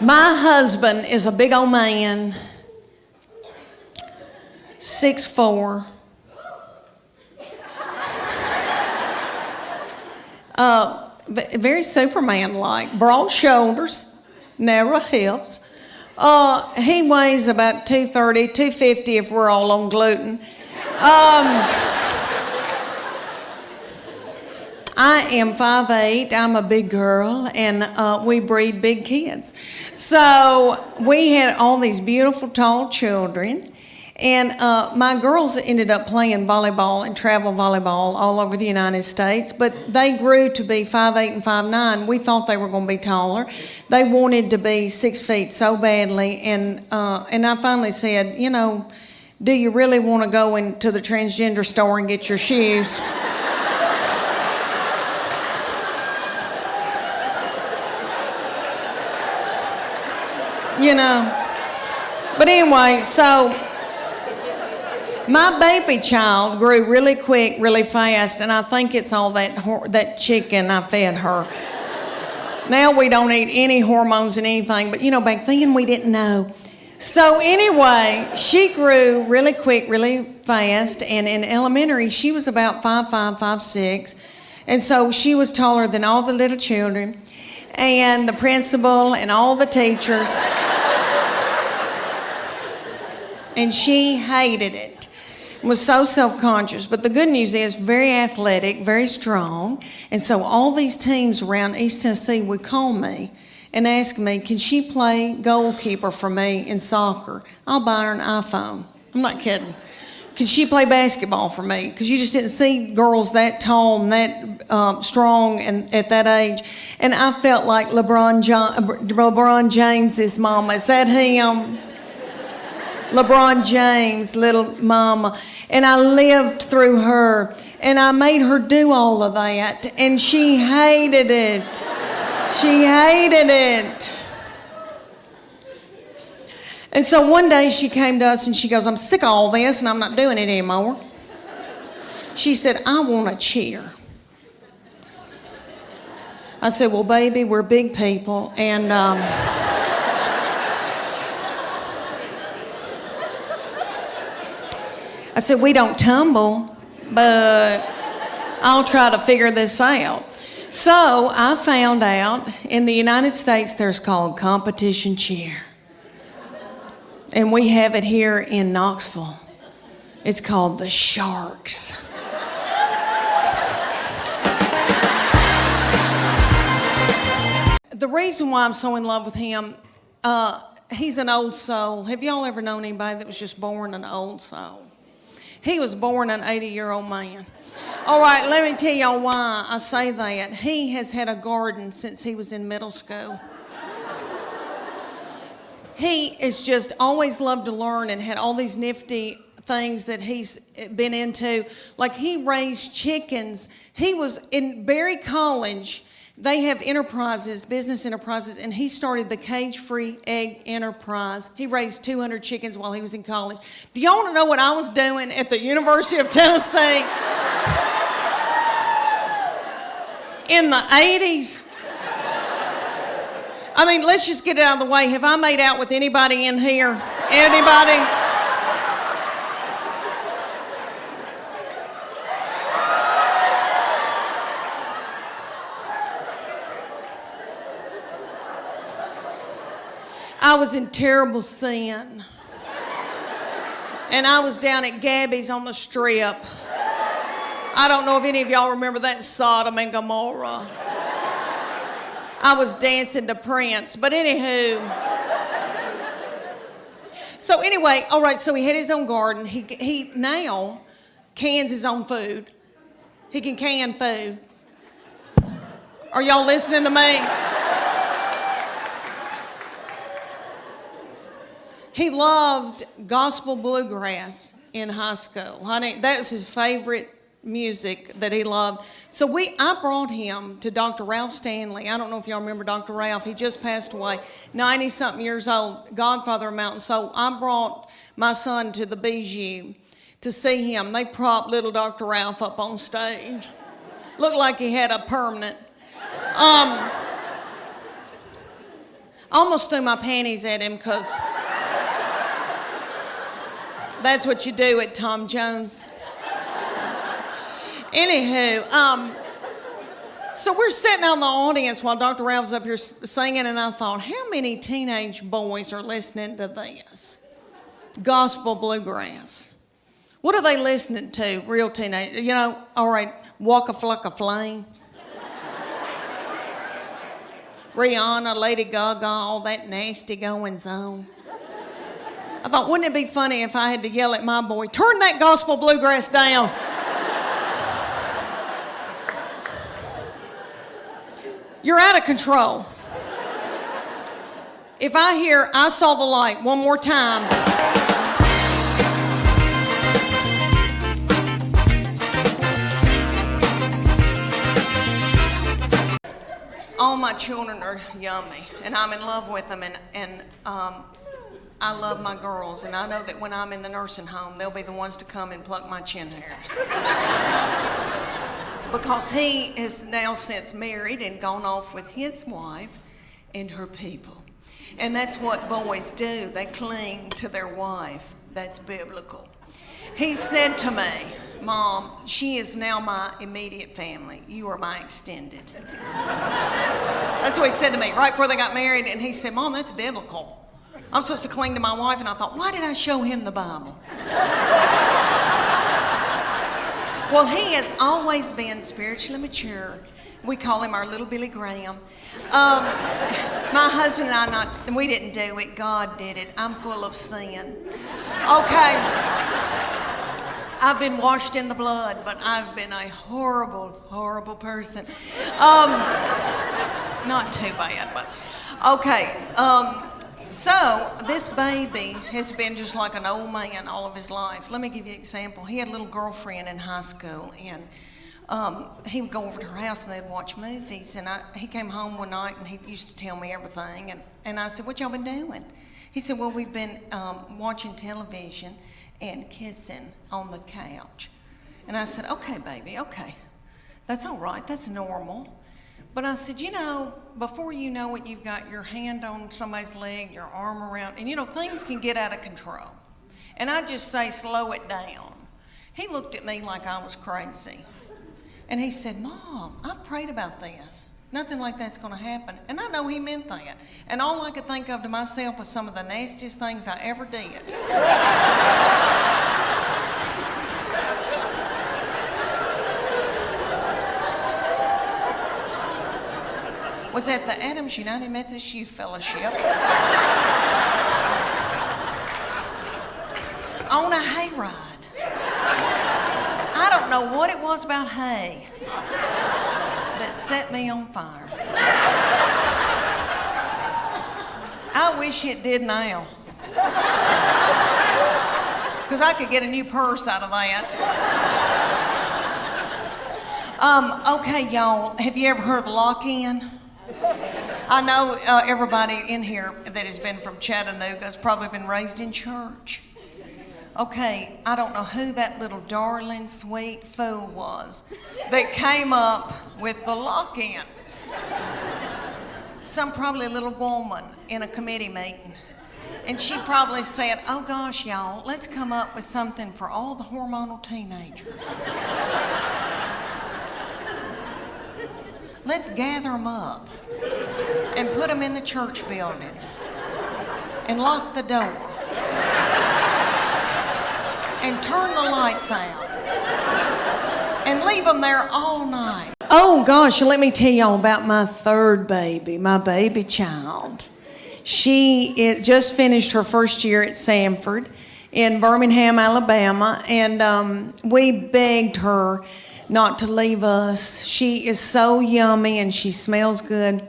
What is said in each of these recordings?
My husband is a big old man, 6'4". Very Superman-like, broad shoulders, narrow hips. He weighs about 230, 250 if we're all on gluten. I am 5'8", I'm a big girl, and we breed big kids. So we had all these beautiful tall children, and my girls ended up playing volleyball and travel volleyball all over the United States, but they grew to be 5'8" and 5'9". We thought they were going to be taller. They wanted to be 6 feet so badly, and I finally said, you know, do you really want to go into the Transgender store and get your shoes? You know, but anyway, so my baby child grew really quick, really fast, and I think it's all that chicken I fed her. Now we don't eat any hormones and anything, but you know, back then we didn't know. So anyway, she grew really quick, really fast, and in elementary she was about 5'5", 5'6", and so she was taller than all the little children, and the principal and all the teachers. And she hated it, was so self-conscious. But the good news is very athletic, very strong. And so all these teams around East Tennessee would call me and ask me, can she play goalkeeper for me in soccer? I'll buy her an iPhone. I'm not kidding. Can she play basketball for me? Because you just didn't see girls that tall and that strong and at that age. And I felt like LeBron James's mama. Is that him? LeBron James, little mama. And I lived through her, and I made her do all of that, and she hated it. She hated it. And so one day she came to us and she goes, I'm sick of all this and I'm not doing it anymore. She said, I want to cheer. I said, well, baby, we're big people, and I said, we don't tumble, but I'll try to figure this out. So I found out in the United States there's called competition cheer. And we have it here in Knoxville. It's called the Sharks. The reason why I'm so in love with him, he's an old soul. Have y'all ever known anybody that was just born an old soul? He was born an 80-year-old man. All right, let me tell y'all why I say that. He has had a garden since he was in middle school. He has just always loved to learn and had all these nifty things that he's been into. Like he raised chickens. He was in Berry College. They have enterprises, business enterprises, and he started the Cage-Free Egg Enterprise. He raised 200 chickens while he was in college. Do y'all want to know what I was doing at the University of Tennessee in the 80s? I mean, let's just get it out of the way. Have I made out with anybody in here? Anybody? I was in terrible sin. And I was down at Gabby's on the Strip. I don't know if any of y'all remember that Sodom and Gomorrah. I was dancing to Prince, but anywho. So anyway, all right, so he had his own garden. He now cans his own food. He can can food. Are y'all listening to me? He loved gospel bluegrass in high school. Honey, that's his favorite music that he loved. So I brought him to Dr. Ralph Stanley. I don't know if y'all remember Dr. Ralph. He just passed away, 90-something years old, godfather of Mountain. So I brought my son to the Bijou to see him. They propped little Dr. Ralph up on stage. Looked like he had a permanent. Almost threw my panties at him because that's what you do at Tom Jones. Anywho, so we're sitting out in the audience while Dr. Ralph's up here singing, and I thought, how many teenage boys are listening to this? Gospel bluegrass. What are they listening to, real teenage? You know, all right, Waka Flocka Flame. Rihanna, Lady Gaga, all that nasty goings on. I thought, wouldn't it be funny if I had to yell at my boy, turn that gospel bluegrass down? You're out of control. If I hear, I saw the light one more time. All my children are yummy, and I'm in love with them, and I love my girls, and I know that when I'm in the nursing home, they'll be the ones to come and pluck my chin hairs. Because he is now since married and gone off with his wife and her people. And that's what boys do. They cling to their wife. That's biblical. He said to me, Mom, she is now my immediate family. You are my extended. That's what he said to me right before they got married. And he said, Mom, that's biblical. I'm supposed to cling to my wife. And I thought, why did I show him the Bible? Well, he has always been spiritually mature. We call him our little Billy Graham. My husband and we didn't do it. God did it. I'm full of sin. Okay. I've been washed in the blood, but I've been a horrible, horrible person. Not too bad, but okay. So this baby has been just like an old man all of his life. Let me give you an example. He had a little girlfriend in high school, and he would go over to her house and they'd watch movies. And he came home one night and he used to tell me everything. And I said, what y'all been doing? He said, well, we've been watching television and kissing on the couch. And I said, okay, baby, okay. That's all right. That's normal. But I said, you know, before you know it, you've got your hand on somebody's leg, your arm around, and you know, things can get out of control. And I just say, slow it down. He looked at me like I was crazy. And he said, Mom, I've prayed about this. Nothing like that's going to happen. And I know he meant that. And all I could think of to myself was some of the nastiest things I ever did. Was at the Adams United Methodist Youth Fellowship on a hayride. I don't know what it was about hay that set me on fire. I wish it did now, because I could get a new purse out of that. Okay, y'all, have you ever heard of lock-in? I know everybody in here that has been from Chattanooga has probably been raised in church. Okay, I don't know who that little darling, sweet fool was that came up with the lock-in. Probably a little woman in a committee meeting. And she probably said, oh gosh, y'all, let's come up with something for all the hormonal teenagers. Let's gather them up and put them in the church building and lock the door and turn the lights out and leave them there all night. Oh gosh, let me tell y'all about my third baby, my baby child. She just finished her first year at Sanford in Birmingham, Alabama, and we begged her not to leave us. She is so yummy and she smells good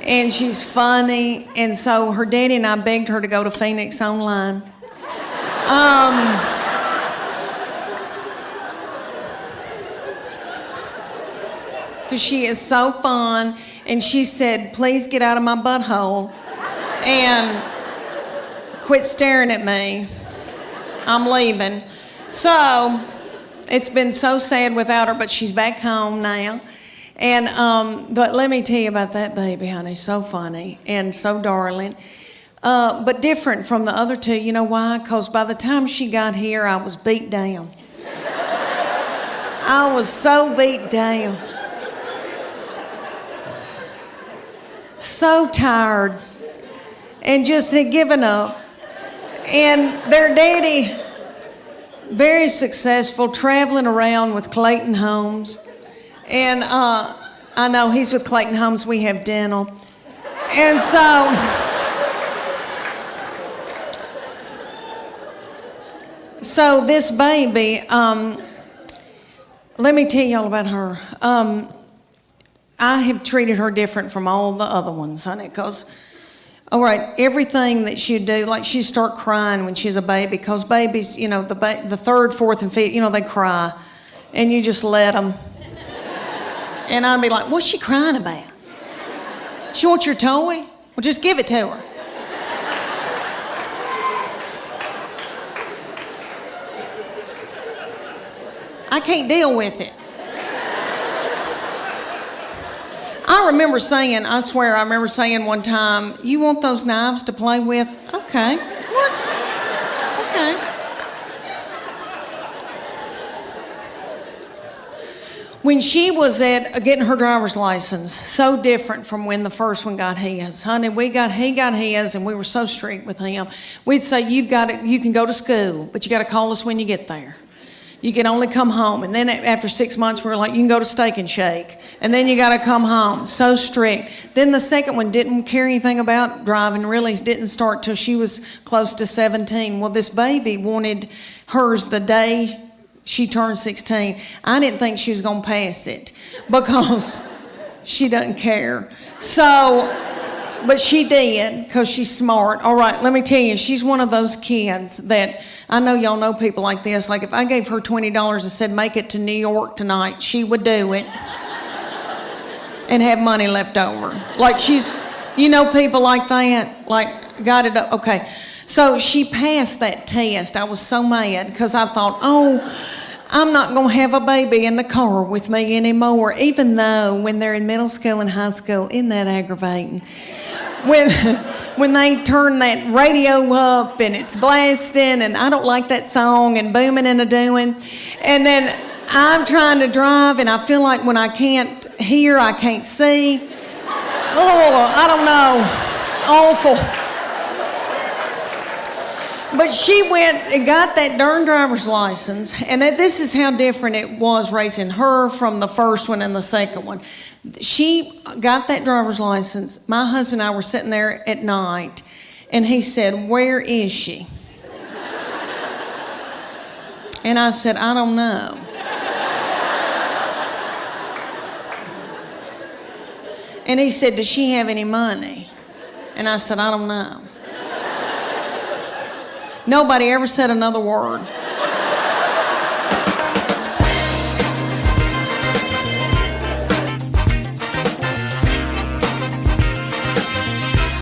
and she's funny, and so her daddy and I begged her to go to Phoenix Online. Because she is so fun, and she said, please get out of my butthole and quit staring at me. I'm leaving. So it's been so sad without her, but she's back home now. And but let me tell you about that baby, honey. So funny and so darling. But different from the other two. You know why? Because by the time she got here, I was beat down. I was so beat down. So tired. And just had given up. And their daddy, very successful, traveling around with Clayton Homes. And I know he's with Clayton Homes. We have dental. And so this baby, let me tell y'all about her. I have treated her different from all the other ones, honey, because, all right, everything that she'd do, like she'd start crying when she's a baby, because babies, you know, the third, fourth, and fifth, you know, they cry, and you just let them. And I'd be like, what's she crying about? She wants your toy? Well, just give it to her. I can't deal with it. I remember saying, I swear, I remember saying one time, you want those knives to play with? Okay. What? Okay. When she was getting her driver's license, so different from when the first one got his. Honey, he got his, and we were so strict with him. We'd say, you can go to school, but you got to call us when you get there. You can only come home. And then after 6 months, we were like, you can go to Steak and Shake. And then you got to come home. So strict. Then the second one didn't care anything about driving, really didn't start till she was close to 17. Well, this baby wanted hers the day she turned 16. I didn't think she was going to pass it because she doesn't care. So, but she did because she's smart. All right, let me tell you, she's one of those kids that, I know y'all know people like this. Like if I gave her $20 and said, make it to New York tonight, she would do it and have money left over. Like she's, you know, people like that, like got it up. Okay. So she passed that test. I was so mad because I thought, oh, I'm not going to have a baby in the car with me anymore, even though when they're in middle school and high school, isn't that aggravating? When they turn that radio up and it's blasting and I don't like that song and booming and a-doing. And then I'm trying to drive and I feel like when I can't hear, I can't see. Oh, I don't know. It's awful. But she went and got that darn driver's license, and this is how different it was raising her from the first one and the second one. She got that driver's license. My husband and I were sitting there at night, and he said, where is she? And I said, I don't know. And he said, does she have any money? And I said, I don't know. Nobody ever said another word.